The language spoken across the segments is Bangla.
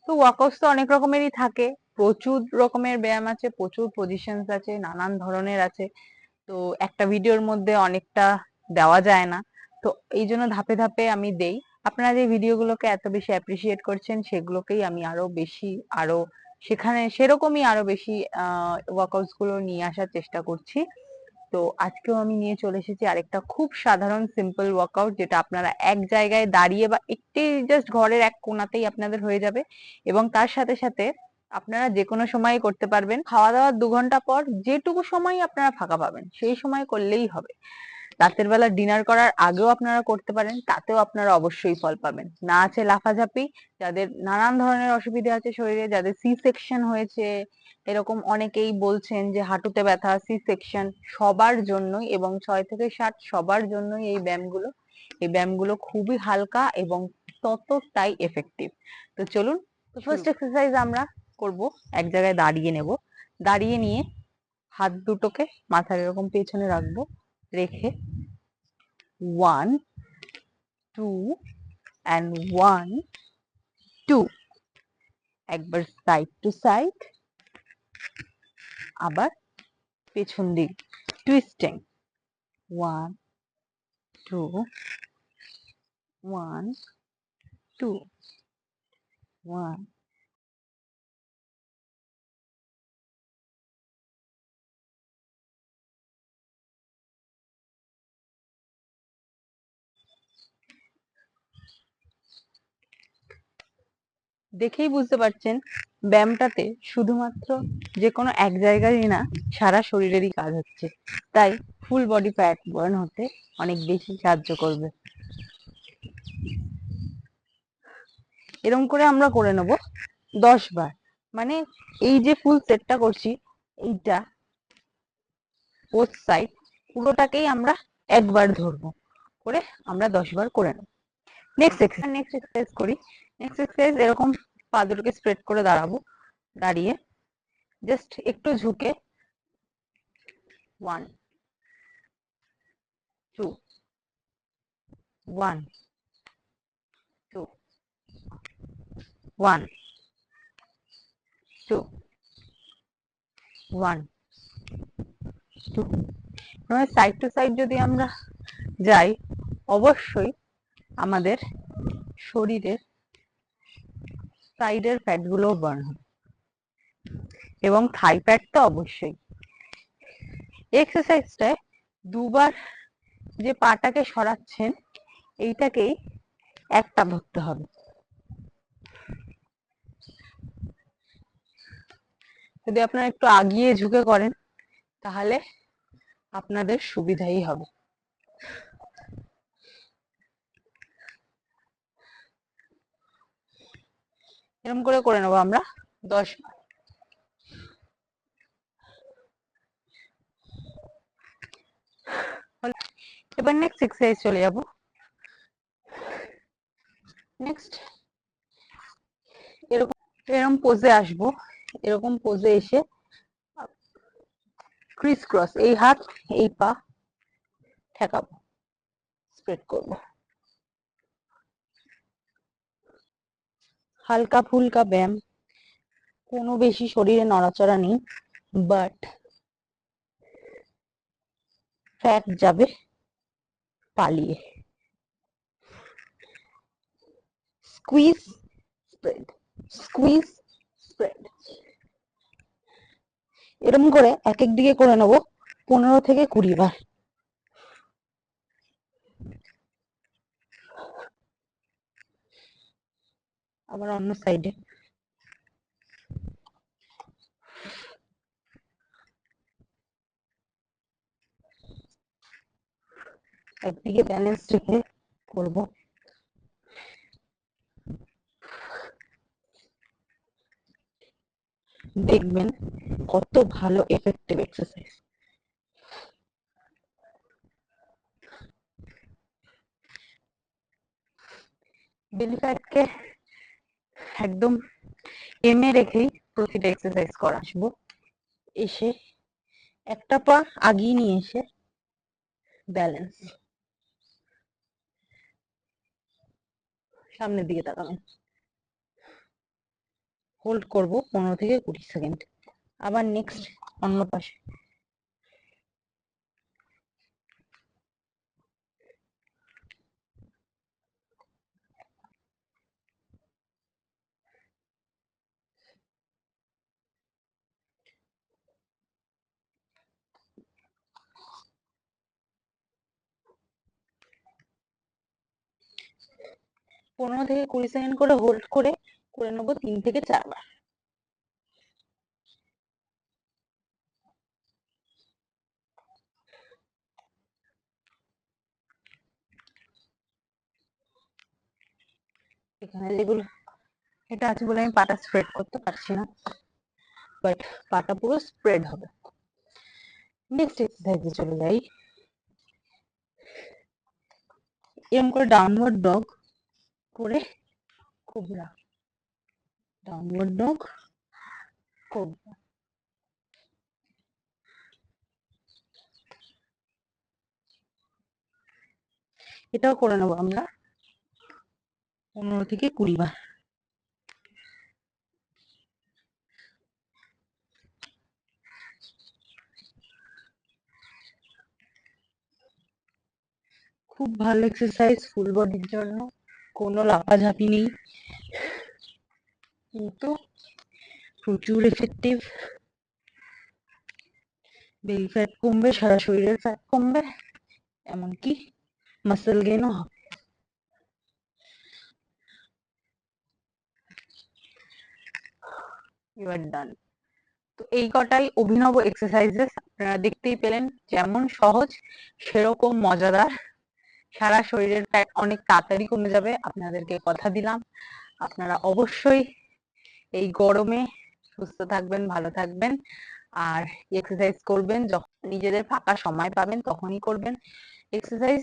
তো ওয়ার্কআউটস তো অনেক রকমেরই থাকে, প্রচুর রকমের ব্যায়াম আছে, প্রচুর পজিশনস আছে, নানান ধরনের আছে। তো একটা ভিডিওর মধ্যে অনেকটা দেওয়া যায় না, তো এই জন্য ধাপে ধাপে আমি দেই। আপনারা যে ভিডিওগুলোকে এত বেশি অ্যাপ্রিসিয়েট করছেন, সেগুলোকেই আমি আরো বেশি, আরো সেখানে সেরকমই আরো বেশি ওয়ার্কআউটস গুলো নিয়ে আসার চেষ্টা করছি। তো আজকেও আমি নিয়ে চলে এসেছি আরেকটা খুব সাধারণ সিম্পল ওয়ার্কআউট, যেটা আপনারা এক জায়গায় দাঁড়িয়ে বা একটি জাস্ট ঘরের এক কোণাতেই আপনাদের হয়ে যাবে, এবং তার সাথে সাথে আপনারা যে কোনো সময় করতে পারবেন। খাওয়া দাওয়ার 2 ঘন্টা পর যেটুকু সময় আপনারা ফাঁকা পাবেন সেই সময় করলেই হবে। রাতের বেলা ডিনার করার আগেও আপনারা করতে পারেন, তাতেও আপনারা অবশ্যই ফল পাবেন। না আছে লাফাঝাপি, যাদের নানান ধরনের অসুবিধা আছে শরীরে, যাদের সি সেকশন হয়েছে, এরকম অনেকেই বলছেন যে হাঁটুতে ব্যথা, সি সেকশন, সবার জন্যই, এবং 6 থেকে 7 সবার জন্যই এই ব্যায়ামগুলো খুবই হালকা এবং ততটাই এফেক্টিভ। তো চলুন, তো ফার্স্ট এক্সারসাইজ আমরা করব, এক জায়গায় দাঁড়িয়ে নেব। দাঁড়িয়ে নিয়ে হাত দুটোকে মাথার এরকম পেছনে রাখবো, রেখে 1 2 and 1 2, একবার সাইড টু সাইড, আবার পেছন দিক টুইস্টিং, 1 2 1 2 1। দেখেই বুঝতে পারছেন ব্যায়ামটাতে শুধুমাত্র যে কোনো এক জায়গারই না, সারা শরীরেরই কাজ হচ্ছে, তাই ফুল বডি ফ্যাট বার্ন হতে অনেক বেশি সাহায্য করবে। এরকম করে আমরা করে নেব 10 বার, মানে এই যে ফুল সেটটা করছি, এইটা বোথ সাইড পুরোটাকেই আমরা একবার ধরবো, করে আমরা 10 বার করে নেব। নেক্সট এক্সারসাইজ করি। নেক্সট এক্সারসাইজ এরকম পা দুটোকে স্প্রেড করে দাঁড়াবো, দাঁড়িয়ে জাস্ট একটু ঝুঁকে 1 2 1 2 1 2 1 2। সাইড টু সাইড যদি আমরা যাই, অবশ্যই আমাদের শরীরের সাইডের ফ্যাট গুলো বার্ন হবে, এবং থাই ফ্যাট তো অবশ্যই। এক্সারসাইজটায় দুবার যে পাটাকে সরাচ্ছেন, এইটাকেই একটা ধরতে হবে। যদি আপনারা একটু আগিয়ে ঝুঁকে করেন, তাহলে আপনাদের সুবিধাই হবে। এরকম করে করে নেবো আমরা 10 বার। এবার নেক্সট এক্সারসাইজ চলে যাব। নেক্সট এরকম এরকম পোজে আসবো, এরকম পোজে এসে ক্রিস ক্রস, এই হাত এই পা ঠেকাবো, স্প্রেড করব। হালকা ফুলকা ব্যায়াম, কোনো বেশি শরীরে নড়াচড়া নেই, বাট ফ্যাট যাবে পালিয়ে। স্কুইজ স্প্রেড, স্কুইজ স্প্রেড, এরকম করে এক এক দিকে করে নেবো 15 থেকে 20 বার। আবার অন্য সাইডে একদিকে ব্যালেন্স রেখে করব। দেখবেন কত ভালো এফেক্টিভ এক্সারসাইজ। বেলি ফ্যাটকে একদম এমে রেখেই প্রতিটা এক্সারসাইজ করা আসবো। এসে একটা পা আগিয়ে নিয়ে এসে ব্যালেন্স, সামনের দিকে তাকাবেন, হোল্ড করব 15 থেকে 20 সেকেন্ড। আবার নেক্সট অন্য পাশে। পনেরো থেকে 20 সেকেন্ড করে হোল্ড করে নেবো 3 থেকে 4 বার। এখানে যেগুলো এটা আছে বলে আমি পাটা স্প্রেড করতে পারছি না, বাট পাটা পুরো স্প্রেড হবে। নেক্সট এক্সারসাইজে চলে যাই। এরকম করে ডাউনওয়ার্ড ডগ করে কোবরা, ডাউনওয়ার্ড ডগ কোবরা। এটাও করে নেবো আমরা 15 থেকে 20 বার। খুব ভালো এক্সারসাইজ ফুল বডির জন্য, কোনো লাফাঝাপি নেই, কিন্তু প্রচুর এফেক্টিভ। বেলি ফ্যাট কমবে, সারা শরীরের ফ্যাট কমবে, এমনকি মাসেল গেইনও হবে। ইউ আর ডান। তো এই কটাই অভিনব এক্সারসাইজেস, আপনারা দেখতেই পেলেন যেমন সহজ সেরকম মজাদার। সারা শরীরের ফ্যাট অনেক তাড়াতাড়ি কমে যাবে, আপনাদেরকে কথা দিলাম। আপনারা অবশ্যই এই গরমে সুস্থ থাকবেন, ভালো থাকবেন, আর এক্সারসাইজ করবেন। যখন নিজেদের ফাঁকা সময় পাবেন তখনই করবেন এক্সারসাইজ।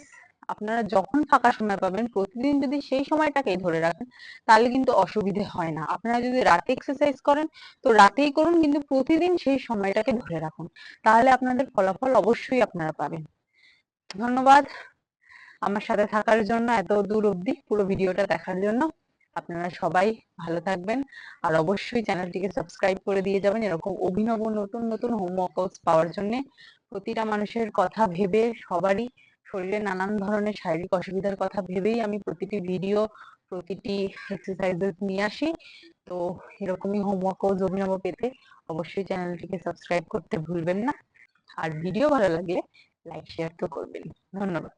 আপনারা যখন ফাঁকা সময় পাবেন প্রতিদিন যদি সেই সময়টাকেই ধরে রাখেন তাহলে কিন্তু অসুবিধে হয় না। আপনারা যদি রাতে এক্সারসাইজ করেন তো রাতেই করুন, কিন্তু প্রতিদিন সেই সময়টাকে ধরে রাখুন, তাহলে আপনাদের ফলাফল অবশ্যই আপনারা পাবেন। ধন্যবাদ আমার সাথে থাকার জন্য, এত দূর অবধি পুরো ভিডিওটা দেখার জন্য। আপনারা সবাই ভালো থাকবেন, আর অবশ্যই চ্যানেলটিকে সাবস্ক্রাইব করে দিয়ে যাবেন এরকম অভিনব নতুন নতুন হোম ওয়ার্কআউটস পাওয়ার জন্য। প্রতিটা মানুষের কথা ভেবে, সবারই শরীরে নানান ধরনের শারীরিক অসুবিধার কথা ভেবেই আমি প্রতিটি ভিডিও, প্রতিটি এক্সারসাইজেস নিয়ে আসি। তো এরকমই হোম ওয়ার্কআউটস অভিনব পেতে অবশ্যই চ্যানেলটিকে সাবস্ক্রাইব করতে ভুলবেন না, আর ভিডিও ভালো লাগলে লাইক শেয়ার তো করবেন। ধন্যবাদ।